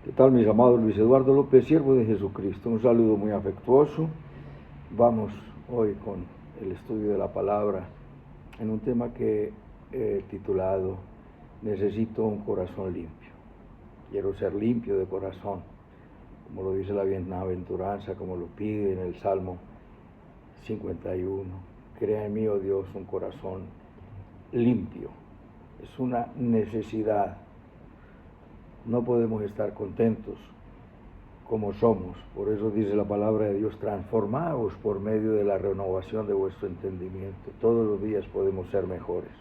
¿Qué tal, mis amados? Luis Eduardo López, siervo de Jesucristo. Un saludo muy afectuoso. Vamos hoy con el estudio de la palabra en un tema que he titulado Necesito un corazón limpio. Quiero ser limpio de corazón, como lo dice la bienaventuranza, como lo pide en el Salmo 51. Crea en mí, oh Dios, un corazón limpio. Es una necesidad. No podemos estar contentos como somos. Por eso dice la palabra de Dios: transformaos por medio de la renovación de vuestro entendimiento. Todos los días podemos ser mejores.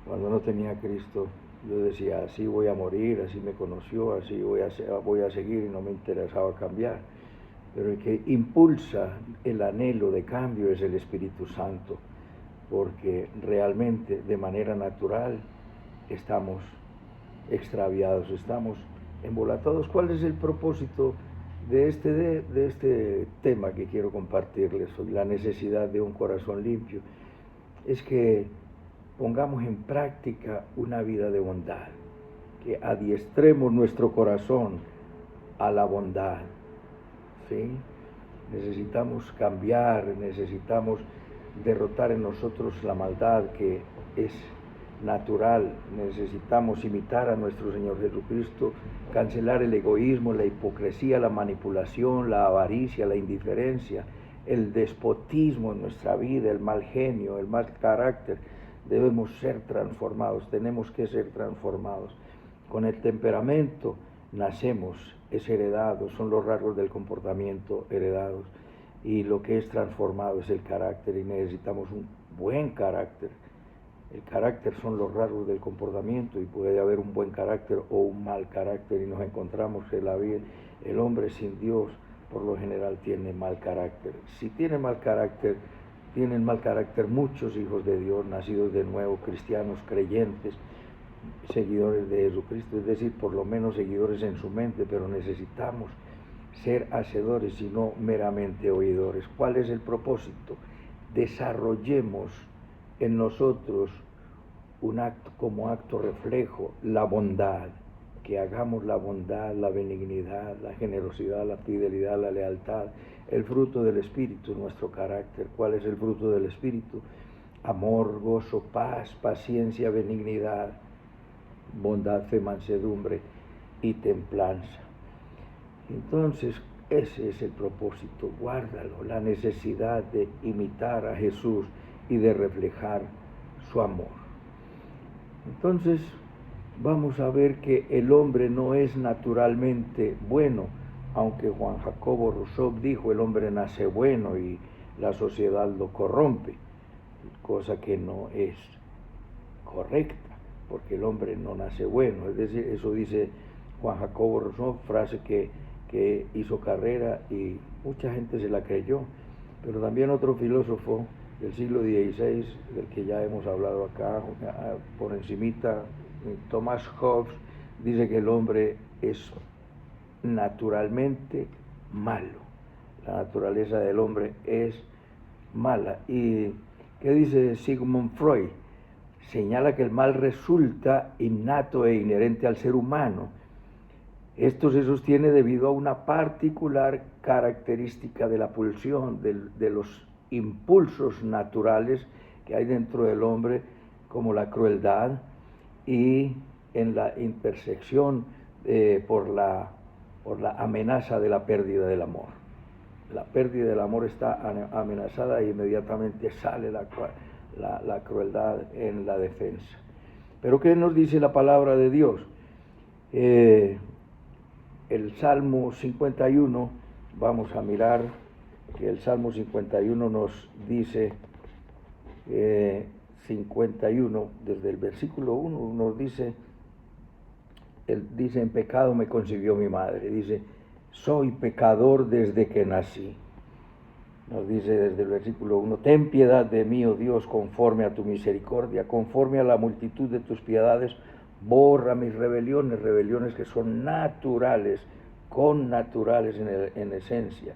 Cuando no tenía a Cristo, yo decía: así voy a morir, así me conoció, así voy a seguir, y no me interesaba cambiar. Pero el que impulsa el anhelo de cambio es el Espíritu Santo, porque realmente de manera natural estamos extraviados, estamos embolatados. ¿Cuál es el propósito de este tema que quiero compartirles hoy? La necesidad de un corazón limpio. Es que pongamos en práctica una vida de bondad, que adiestremos nuestro corazón a la bondad, ¿sí? Necesitamos cambiar, necesitamos derrotar en nosotros la maldad que es natural. Necesitamos imitar a nuestro Señor Jesucristo, cancelar el egoísmo, la hipocresía, la manipulación, la avaricia, la indiferencia, el despotismo en nuestra vida, el mal genio, el mal carácter. Debemos ser transformados, tenemos que ser transformados. Con el temperamento nacemos, es heredado, son los rasgos del comportamiento heredados, y lo que es transformado es el carácter, y necesitamos un buen carácter. El carácter son los rasgos del comportamiento, y puede haber un buen carácter o un mal carácter, y nos encontramos que la vida, el hombre sin Dios por lo general tiene mal carácter. Si tiene mal carácter, tienen mal carácter muchos hijos de Dios, nacidos de nuevo, cristianos, creyentes, seguidores de Jesucristo, es decir, por lo menos seguidores en su mente, pero necesitamos ser hacedores y no meramente oidores. ¿Cuál es el propósito? Desarrollemos en nosotros un acto, como acto reflejo, la bondad, que hagamos la bondad, la benignidad, la generosidad, la fidelidad, la lealtad, el fruto del Espíritu, nuestro carácter. ¿Cuál es el fruto del Espíritu? Amor, gozo, paz, paciencia, benignidad, bondad, fe, mansedumbre y templanza. Entonces, ese es el propósito, guárdalo, la necesidad de imitar a Jesús y de reflejar su amor. Entonces, vamos a ver que el hombre no es naturalmente bueno, aunque Juan Jacobo Rousseau dijo: el hombre nace bueno y la sociedad lo corrompe, cosa que no es correcta, porque el hombre no nace bueno. Es decir, eso dice Juan Jacobo Rousseau, frase que hizo carrera y mucha gente se la creyó. Pero también otro filósofo del siglo XVI, del que ya hemos hablado acá por encimita, Thomas Hobbes, dice que el hombre es naturalmente malo. La naturaleza del hombre es mala. ¿Y qué dice Sigmund Freud? Señala que el mal resulta innato e inherente al ser humano. Esto se sostiene debido a una particular característica de la pulsión, de los impulsos naturales que hay dentro del hombre, como la crueldad, y en la intersección por la amenaza de la pérdida del amor. La pérdida del amor está amenazada, e inmediatamente sale la crueldad en la defensa. Pero ¿qué nos dice la palabra de Dios? El Salmo 51, vamos a mirar que el Salmo 51 nos dice, 51, desde el versículo 1 nos dice, dice: en pecado me concibió mi madre. Dice: soy pecador desde que nací. Nos dice desde el versículo 1: ten piedad de mí, oh Dios, conforme a tu misericordia, conforme a la multitud de tus piedades, borra mis rebeliones que son naturales, connaturales en esencia.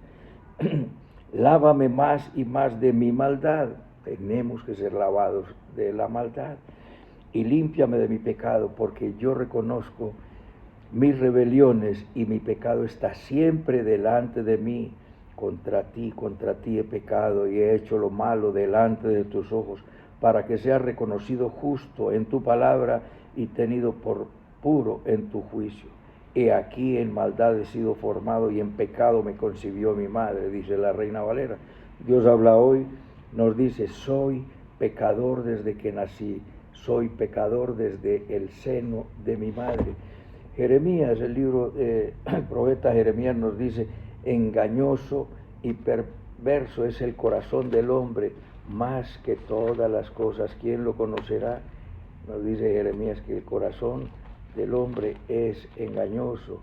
Lávame más y más de mi maldad. Tenemos que ser lavados de la maldad. Y límpiame de mi pecado, porque yo reconozco mis rebeliones y mi pecado está siempre delante de mí. Contra ti he pecado y he hecho lo malo delante de tus ojos, para que seas reconocido justo en tu palabra y tenido por puro en tu juicio. He aquí en maldad he sido formado y en pecado me concibió mi madre, dice la Reina Valera. Dios habla hoy, nos dice, soy pecador desde que nací, soy pecador desde el seno de mi madre. Jeremías, el libro del profeta Jeremías nos dice, engañoso y perverso es el corazón del hombre, más que todas las cosas. ¿Quién lo conocerá? Nos dice Jeremías que el corazón del hombre es engañoso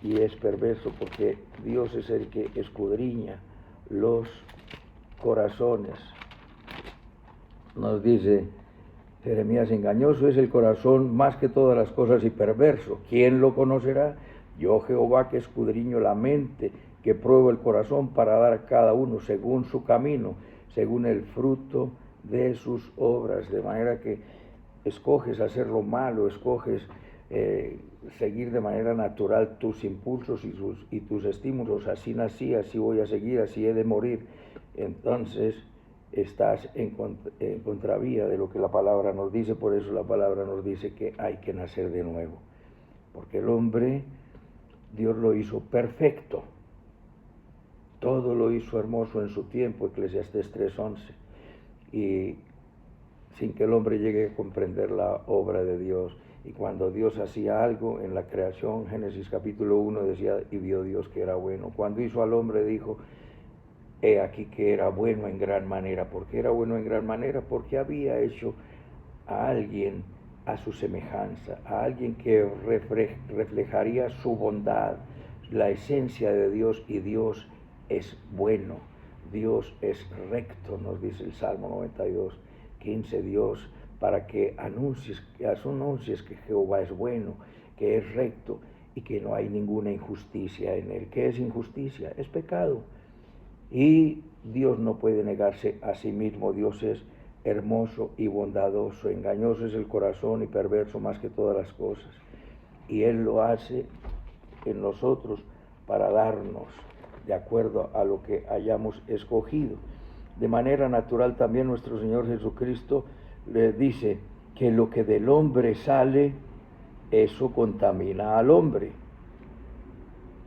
y es perverso, porque Dios es el que escudriña los corazones. Nos dice Jeremías, engañoso es el corazón más que todas las cosas y perverso. ¿Quién lo conocerá? Yo, Jehová, que escudriño la mente, que pruebo el corazón para dar a cada uno según su camino, según el fruto de sus obras. De manera que escoges hacer lo malo, escoges seguir de manera natural tus impulsos y tus estímulos. Así nací, así voy a seguir, así he de morir. Entonces estás en contravía de lo que la palabra nos dice. Por eso la palabra nos dice que hay que nacer de nuevo, porque el hombre, Dios lo hizo perfecto, todo lo hizo hermoso en su tiempo, Eclesiastés 3:11, y sin que el hombre llegue a comprender la obra de Dios. Y cuando Dios hacía algo en la creación, Génesis capítulo 1 decía, y vio Dios que era bueno. Cuando hizo al hombre dijo, he aquí que era bueno en gran manera. ¿Por qué era bueno en gran manera? Porque había hecho a alguien a su semejanza, a alguien que reflejaría su bondad, la esencia de Dios, y Dios es bueno, Dios es recto, nos dice el Salmo 92:15, Dios, para que anuncies que Jehová es bueno, que es recto y que no hay ninguna injusticia en él. ¿Qué es injusticia? Es pecado. Y Dios no puede negarse a sí mismo. Dios es hermoso y bondadoso, engañoso es el corazón y perverso más que todas las cosas. Y Él lo hace en nosotros para darnos de acuerdo a lo que hayamos escogido. De manera natural también nuestro Señor Jesucristo le dice que lo que del hombre sale, eso contamina al hombre.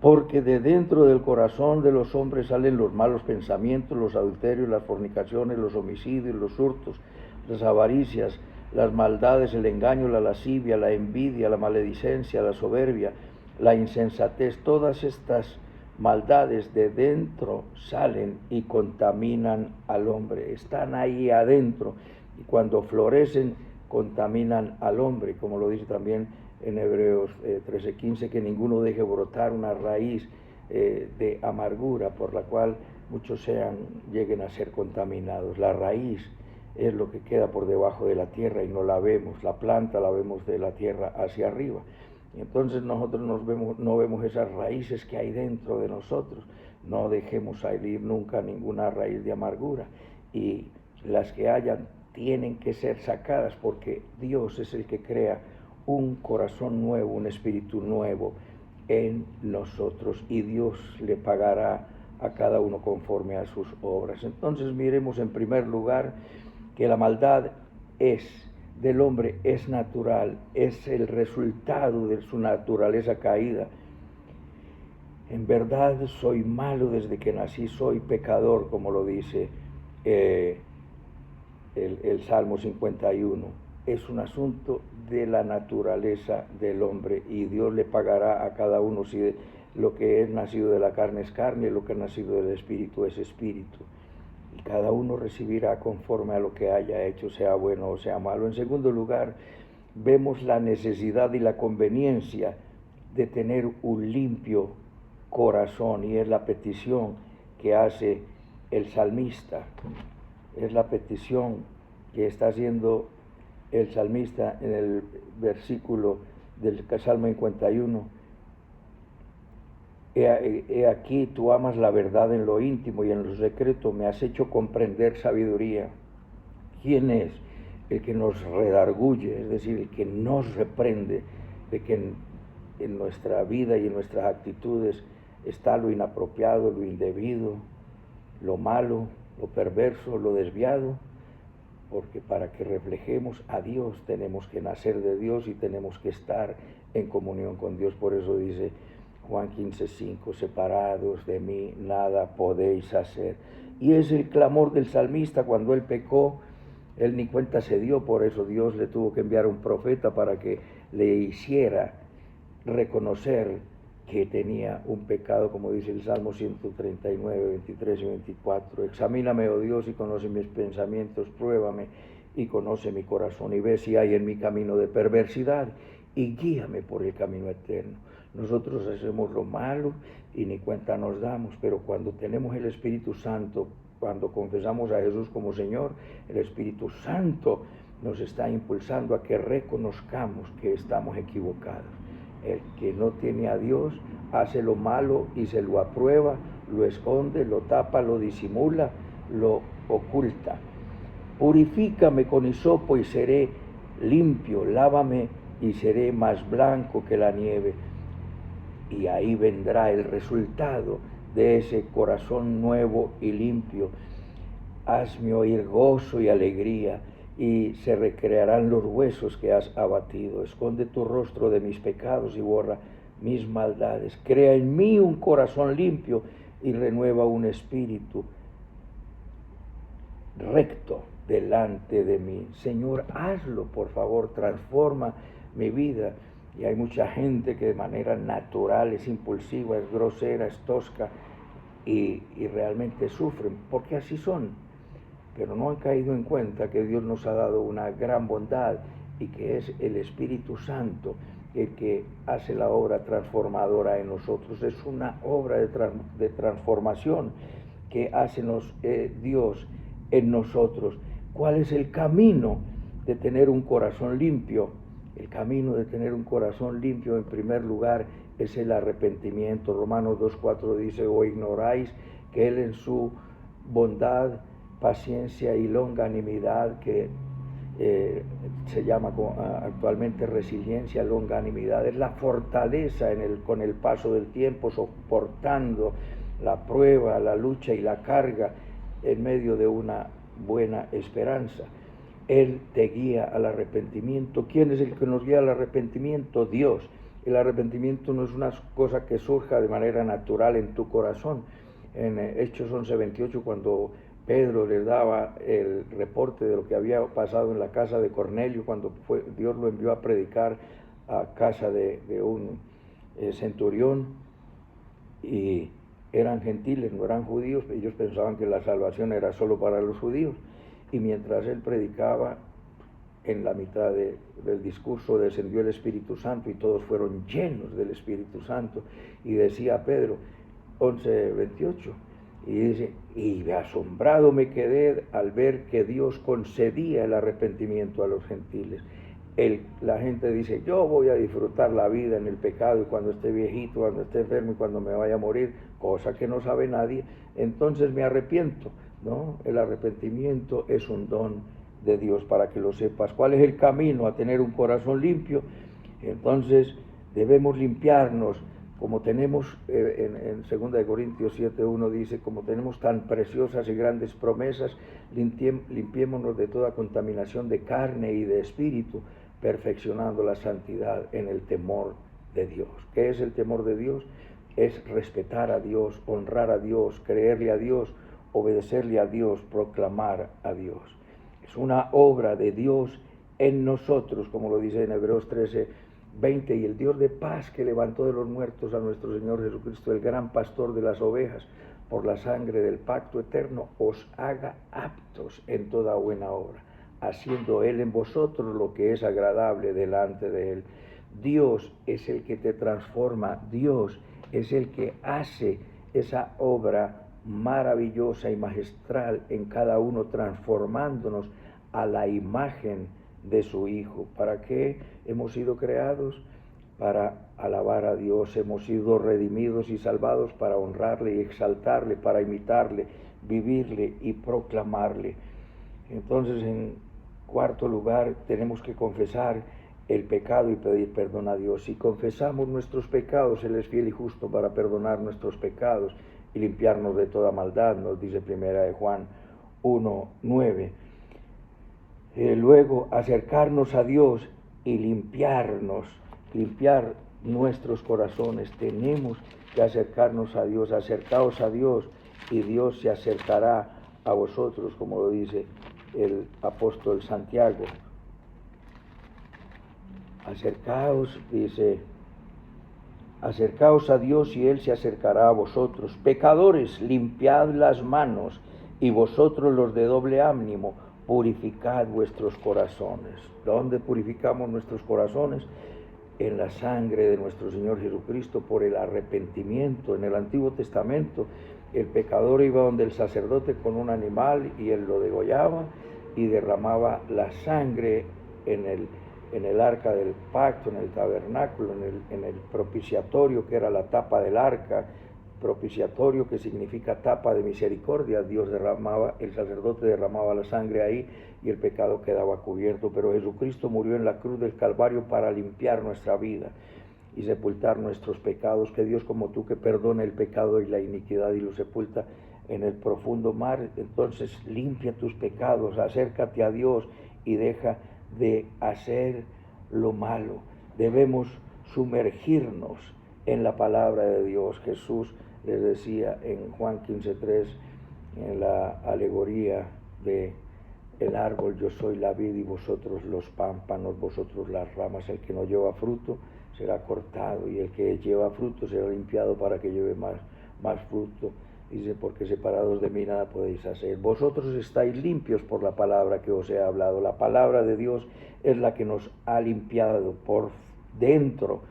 Porque de dentro del corazón de los hombres salen los malos pensamientos, los adulterios, las fornicaciones, los homicidios, los hurtos, las avaricias, las maldades, el engaño, la lascivia, la envidia, la maledicencia, la soberbia, la insensatez. Todas estas maldades de dentro salen y contaminan al hombre. Están ahí adentro y cuando florecen contaminan al hombre, como lo dice también en Hebreos 13:15, que ninguno deje brotar una raíz de amargura por la cual muchos lleguen a ser contaminados. La raíz es lo que queda por debajo de la tierra y no la vemos. La planta la vemos de la tierra hacia arriba. Y entonces nosotros no vemos esas raíces que hay dentro de nosotros. No dejemos salir nunca ninguna raíz de amargura. Y las que hayan tienen que ser sacadas, porque Dios es el que crea un corazón nuevo, un espíritu nuevo en nosotros, y Dios le pagará a cada uno conforme a sus obras. Entonces miremos en primer lugar que la maldad del hombre es natural, es el resultado de su naturaleza caída. En verdad soy malo desde que nací, soy pecador, como lo dice el Salmo 51. Es un asunto de la naturaleza del hombre, y Dios le pagará a cada uno si lo que es nacido de la carne es carne, y lo que es nacido del espíritu es espíritu. Y cada uno recibirá conforme a lo que haya hecho, sea bueno o sea malo. En segundo lugar, vemos la necesidad y la conveniencia de tener un limpio corazón, y es la petición que hace el salmista. Es la petición que está haciendo el salmista en el versículo del Salmo 51. He aquí, tú amas la verdad en lo íntimo y en lo secreto, me has hecho comprender sabiduría. ¿Quién es el que nos redarguye? Es decir, el que nos reprende, de que en nuestra vida y en nuestras actitudes está lo inapropiado, lo indebido, lo malo, lo perverso, lo desviado, porque para que reflejemos a Dios tenemos que nacer de Dios y tenemos que estar en comunión con Dios. Por eso dice Juan 15:5, separados de mí nada podéis hacer. Y es el clamor del salmista cuando él pecó. Él ni cuenta se dio, por eso Dios le tuvo que enviar un profeta para que le hiciera reconocer que tenía un pecado, como dice el Salmo 139, 23 y 24. Examíname, oh Dios, y conoce mis pensamientos, pruébame y conoce mi corazón, y ve si hay en mi camino de perversidad, y guíame por el camino eterno. Nosotros hacemos lo malo y ni cuenta nos damos, pero cuando tenemos el Espíritu Santo, cuando confesamos a Jesús como Señor, el Espíritu Santo nos está impulsando a que reconozcamos que estamos equivocados. El que no tiene a Dios hace lo malo y se lo aprueba, lo esconde, lo tapa, lo disimula, lo oculta. Purifícame con hisopo y seré limpio, lávame y seré más blanco que la nieve. Y ahí vendrá el resultado de ese corazón nuevo y limpio. Hazme oír gozo y alegría, y se recrearán los huesos que has abatido. Esconde tu rostro de mis pecados y borra mis maldades. Crea en mí un corazón limpio y renueva un espíritu recto delante de mí. Señor, hazlo, por favor, transforma mi vida. Y hay mucha gente que de manera natural es impulsiva, es grosera, es tosca y realmente sufren, porque así son. Pero no han caído en cuenta que Dios nos ha dado una gran bondad y que es el Espíritu Santo el que hace la obra transformadora en nosotros. Es una obra de transformación que hace Dios en nosotros. ¿Cuál es el camino de tener un corazón limpio? El camino de tener un corazón limpio, en primer lugar, es el arrepentimiento. Romanos 2:4 dice, o ignoráis que Él en su bondad, paciencia y longanimidad, que se llama actualmente resiliencia, longanimidad, es la fortaleza con el paso del tiempo, soportando la prueba, la lucha y la carga en medio de una buena esperanza. Él te guía al arrepentimiento. ¿Quién es el que nos guía al arrepentimiento? Dios. El arrepentimiento no es una cosa que surja de manera natural en tu corazón. En Hechos 11:28, cuando Pedro les daba el reporte de lo que había pasado en la casa de Cornelio, cuando Dios lo envió a predicar a casa de un centurión, y eran gentiles, no eran judíos. Ellos pensaban que la salvación era solo para los judíos, y mientras él predicaba, en la mitad del discurso descendió el Espíritu Santo y todos fueron llenos del Espíritu Santo. Y decía Pedro 11:28, y dice, y asombrado me quedé al ver que Dios concedía el arrepentimiento a los gentiles. La gente dice, yo voy a disfrutar la vida en el pecado, y cuando esté viejito, cuando esté enfermo y cuando me vaya a morir, cosa que no sabe nadie, entonces me arrepiento. No, el arrepentimiento es un don de Dios, para que lo sepas. ¿Cuál es el camino a tener un corazón limpio? Entonces debemos limpiarnos, como tenemos en 2 Corintios 7:1 dice, como tenemos tan preciosas y grandes promesas, limpiémonos de toda contaminación de carne y de espíritu, perfeccionando la santidad en el temor de Dios. ¿Qué es el temor de Dios? Es respetar a Dios, honrar a Dios, creerle a Dios, obedecerle a Dios, proclamar a Dios. Es una obra de Dios en nosotros, como lo dice en Hebreos 13:20, y el Dios de paz que levantó de los muertos a nuestro Señor Jesucristo, el gran pastor de las ovejas, por la sangre del pacto eterno, os haga aptos en toda buena obra, haciendo Él en vosotros lo que es agradable delante de Él. Dios es el que te transforma, Dios es el que hace esa obra maravillosa y magistral en cada uno, transformándonos a la imagen de su Hijo. ¿Para qué hemos sido creados? Para alabar a Dios. Hemos sido redimidos y salvados para honrarle y exaltarle, para imitarle, vivirle y proclamarle. Entonces, en cuarto lugar, tenemos que confesar el pecado y pedir perdón a Dios. Si confesamos nuestros pecados, Él es fiel y justo para perdonar nuestros pecados y limpiarnos de toda maldad, nos dice primera de Juan 1:9. Luego, acercarnos a Dios y limpiar nuestros corazones. Tenemos que acercarnos a Dios, acercaos a Dios y Dios se acercará a vosotros, como lo dice el apóstol Santiago. Acercaos, dice, acercaos a Dios y Él se acercará a vosotros. Pecadores, limpiad las manos, y vosotros los de doble ánimo, purificad vuestros corazones. ¿Dónde purificamos nuestros corazones? En la sangre de nuestro Señor Jesucristo, por el arrepentimiento. En el Antiguo Testamento, el pecador iba donde el sacerdote con un animal y él lo degollaba y derramaba la sangre en el arca del pacto, en el tabernáculo, en el propiciatorio, que era la tapa del arca, propiciatorio que significa tapa de misericordia. El sacerdote derramaba la sangre ahí y el pecado quedaba cubierto, pero Jesucristo murió en la cruz del Calvario para limpiar nuestra vida y sepultar nuestros pecados. Que Dios como tú, que perdona el pecado y la iniquidad y lo sepulta en el profundo mar, entonces limpia tus pecados, acércate a Dios y deja de hacer lo malo. Debemos sumergirnos en la palabra de Dios. Jesús les decía en Juan 15:3, en la alegoría de el árbol, yo soy la vid y vosotros los pámpanos, vosotros las ramas. El que no lleva fruto será cortado y el que lleva fruto será limpiado para que lleve más fruto. Dice, porque separados de mí nada podéis hacer. Vosotros estáis limpios por la palabra que os he hablado. La palabra de Dios es la que nos ha limpiado por dentro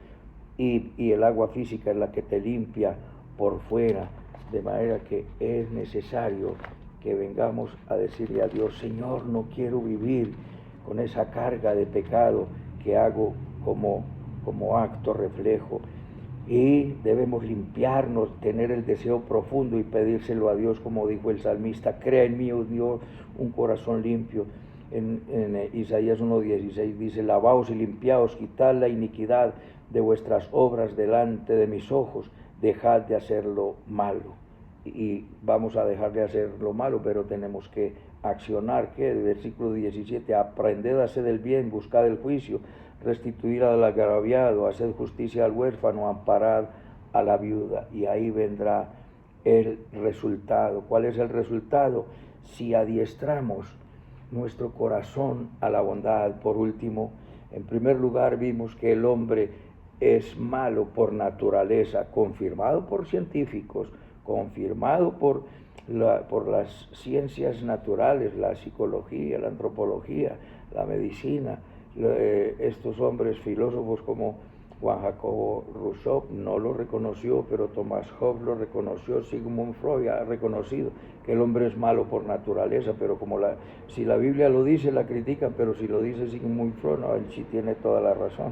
y el agua física es la que te limpia por fuera. De manera que es necesario que vengamos a decirle a Dios, Señor, no quiero vivir con esa carga de pecado que hago como acto reflejo. Y debemos limpiarnos, tener el deseo profundo y pedírselo a Dios, como dijo el salmista, crea en mí, oh Dios, un corazón limpio. En Isaías 1:16 dice, lavaos y limpiaos, quitad la iniquidad de vuestras obras delante de mis ojos, dejad de hacer lo malo. Y vamos a dejar de hacer lo malo, pero tenemos que accionar, que el versículo 17, aprended a hacer el bien, buscad el juicio, restituir al agraviado, hacer justicia al huérfano, amparad a la viuda, y ahí vendrá el resultado. ¿Cuál es el resultado? Si adiestramos nuestro corazón a la bondad. Por último, en primer lugar, vimos que el hombre es malo por naturaleza, confirmado por científicos, confirmado por las ciencias naturales, la psicología, la antropología, la medicina. Estos hombres filósofos como Juan Jacobo Rousseau no lo reconoció, pero Thomas Hobbes lo reconoció, Sigmund Freud ha reconocido que el hombre es malo por naturaleza, pero si la Biblia lo dice, la critican, pero si lo dice Sigmund Freud, no, él sí tiene toda la razón,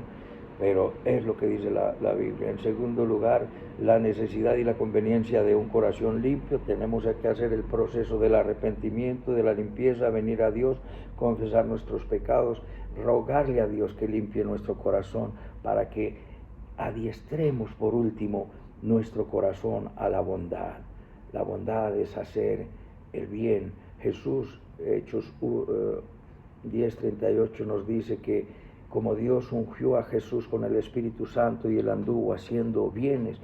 pero es lo que dice la Biblia. En segundo lugar, la necesidad y la conveniencia de un corazón limpio. Tenemos que hacer el proceso del arrepentimiento, de la limpieza, venir a Dios, confesar nuestros pecados, rogarle a Dios que limpie nuestro corazón para que adiestremos por último nuestro corazón a la bondad. La bondad es hacer el bien. Jesús, Hechos 10:38 nos dice que como Dios ungió a Jesús con el Espíritu Santo y él anduvo haciendo bienes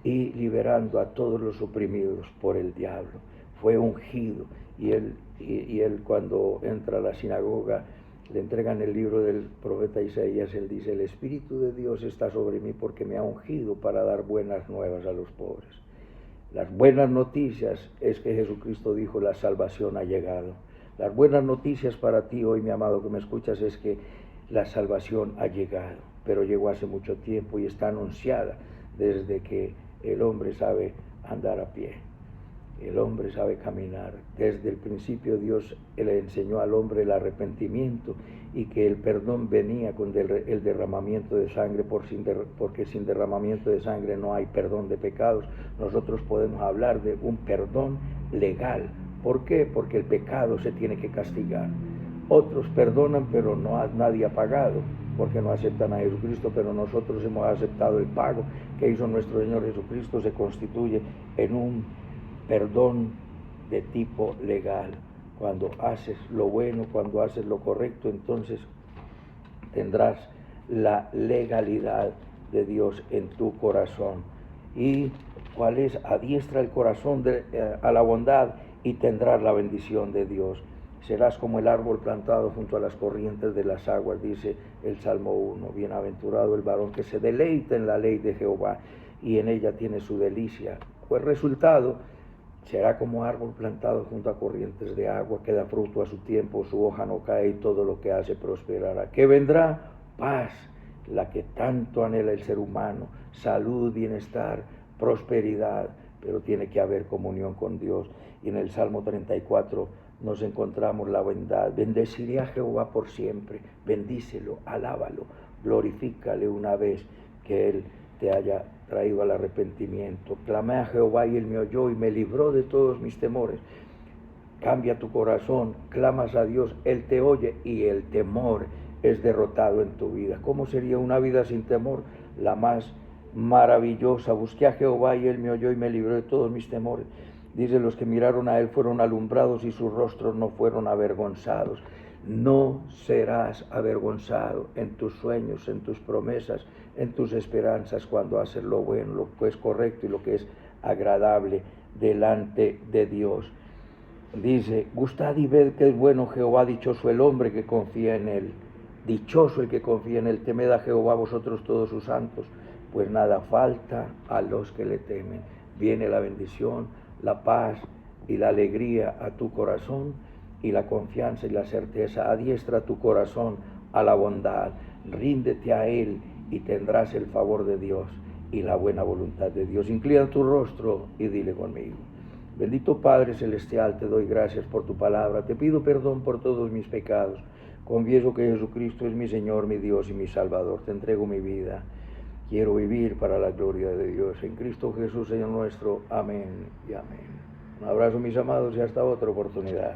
y liberando a todos los oprimidos por el diablo. Fue ungido y él cuando entra a la sinagoga le entregan el libro del profeta Isaías. Él dice, el Espíritu de Dios está sobre mí porque me ha ungido para dar buenas nuevas a los pobres. Las buenas noticias es que Jesucristo dijo, la salvación ha llegado. Las buenas noticias para ti hoy, mi amado, que me escuchas, es que la salvación ha llegado, pero llegó hace mucho tiempo y está anunciada desde que el hombre sabe andar a pie. El hombre sabe caminar. Desde el principio Dios le enseñó al hombre el arrepentimiento y que el perdón venía con el derramamiento de sangre, porque sin derramamiento de sangre no hay perdón de pecados. Nosotros podemos hablar de un perdón legal. ¿Por qué? Porque el pecado se tiene que castigar. Otros perdonan, pero nadie ha pagado. porque no aceptan a Jesucristo, pero nosotros hemos aceptado el pago que hizo nuestro Señor Jesucristo. Se constituye en un perdón de tipo legal. Cuando haces lo bueno, cuando haces lo correcto, entonces tendrás la legalidad de Dios en tu corazón. ¿Y cuál es? Adiestra el corazón a la bondad y tendrás la bendición de Dios. Serás como el árbol plantado junto a las corrientes de las aguas, dice el Salmo 1. Bienaventurado el varón que se deleita en la ley de Jehová y en ella tiene su delicia. Pues resultado, será como árbol plantado junto a corrientes de agua, que da fruto a su tiempo, su hoja no cae y todo lo que hace prosperará. ¿Qué vendrá? Paz, la que tanto anhela el ser humano, salud, bienestar, prosperidad, pero tiene que haber comunión con Dios. Y en el Salmo 34 nos encontramos la bondad. Bendeciré a Jehová por siempre, bendícelo, alábalo, glorifícale una vez que Él te haya traído al arrepentimiento. Clamé a Jehová y Él me oyó y me libró de todos mis temores. Cambia tu corazón, clamas a Dios, Él te oye y el temor es derrotado en tu vida. ¿Cómo sería una vida sin temor? La más maravillosa. Busqué a Jehová y Él me oyó y me libró de todos mis temores. Dice, los que miraron a Él fueron alumbrados y sus rostros no fueron avergonzados. No serás avergonzado en tus sueños, en tus promesas, en tus esperanzas, cuando haces lo bueno, lo que es correcto y lo que es agradable delante de Dios. Dice, gustad y ved que es bueno Jehová, dichoso el hombre que confía en Él. Dichoso el que confía en Él. Temed a Jehová vosotros todos sus santos, pues nada falta a los que le temen. Viene la bendición, la paz y la alegría a tu corazón, y la confianza y la certeza. Adiestra tu corazón a la bondad, ríndete a Él y tendrás el favor de Dios y la buena voluntad de Dios. Inclina tu rostro y dile conmigo. Bendito Padre Celestial, te doy gracias por tu palabra, te pido perdón por todos mis pecados, confieso que Jesucristo es mi Señor, mi Dios y mi Salvador, te entrego mi vida, quiero vivir para la gloria de Dios, en Cristo Jesús, Señor nuestro, amén y amén. Un abrazo, mis amados, y hasta otra oportunidad.